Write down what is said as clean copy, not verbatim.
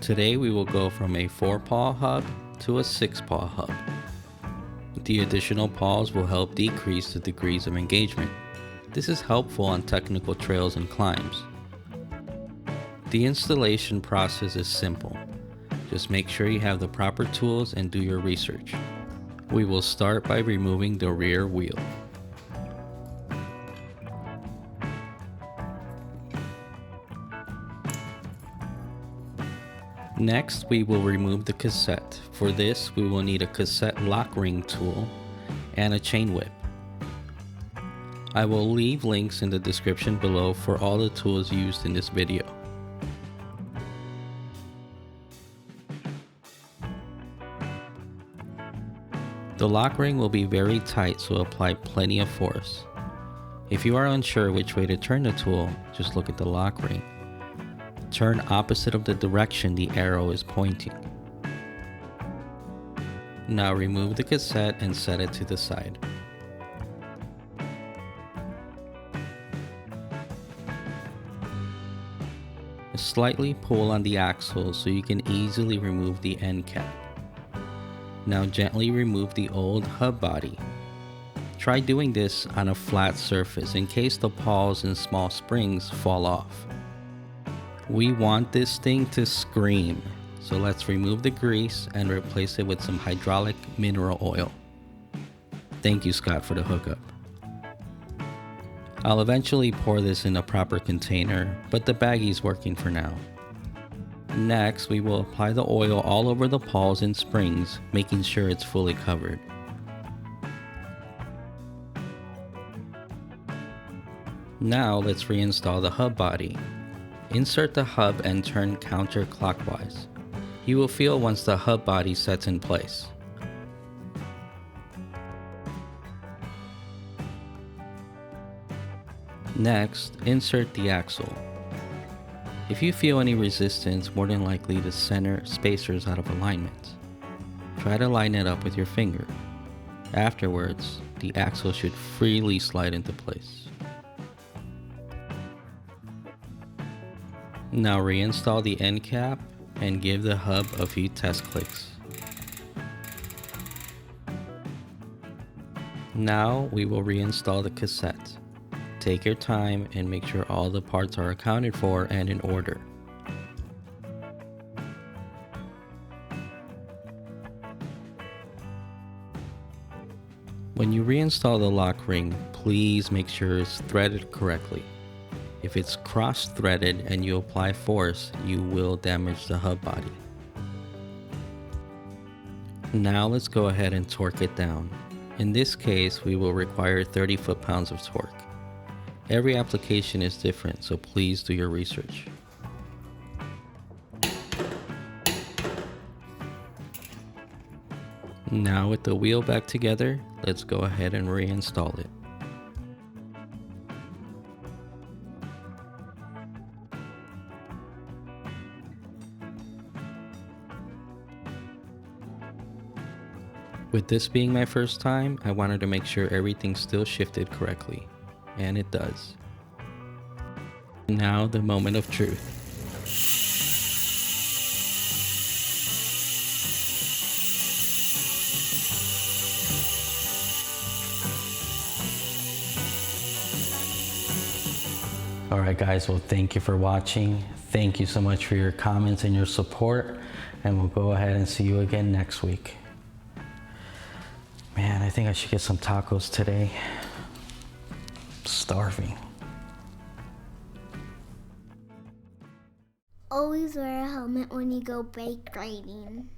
Today we will go from a 4-pawl hub to a 6-pawl hub. The additional pawls will help decrease the degrees of engagement. This is helpful on technical trails and climbs. The installation process is simple. Just make sure you have the proper tools and do your research. We will start by removing the rear wheel. Next, we will remove the cassette. For this, we will need a cassette lock ring tool and a chain whip. I will leave links in the description below for all the tools used in this video. The lock ring will be very tight, so apply plenty of force. If you are unsure which way to turn the tool, just look at the lock ring. Turn opposite of the direction the arrow is pointing. Now remove the cassette and set it to the side. Slightly pull on the axle so you can easily remove the end cap. Now gently remove the old hub body. Try doing this on a flat surface in case the pawls and small springs fall off. We want this thing to scream, so let's remove the grease and replace it with some hydraulic mineral oil. Thank you, Scott, for the hookup. I'll eventually pour this in a proper container, but the baggie's working for now. Next, we will apply the oil all over the pawls and springs, making sure it's fully covered. Now let's reinstall the hub body. Insert the hub and turn counterclockwise. You will feel once the hub body sets in place. Next, insert the axle. If you feel any resistance, more than likely the center spacer is out of alignment. Try to line it up with your finger. Afterwards, the axle should freely slide into place. Now reinstall the end cap and give the hub a few test clicks. Now we will reinstall the cassette. Take your time and make sure all the parts are accounted for and in order. When you reinstall the lock ring, please make sure it's threaded correctly. If it's cross-threaded and you apply force, you will damage the hub body. Now let's go ahead and torque it down. In this case, we will require 30 foot-pounds of torque. Every application is different, so please do your research. Now with the wheel back together, let's go ahead and reinstall it. With this being my first time, I wanted to make sure everything still shifted correctly. And it does. Now the moment of truth. Alright guys, well thank you for watching. Thank you so much for your comments and your support. And we'll go ahead and see you again next week. Man, I think I should get some tacos today. Starving. Always wear a helmet when you go bike riding.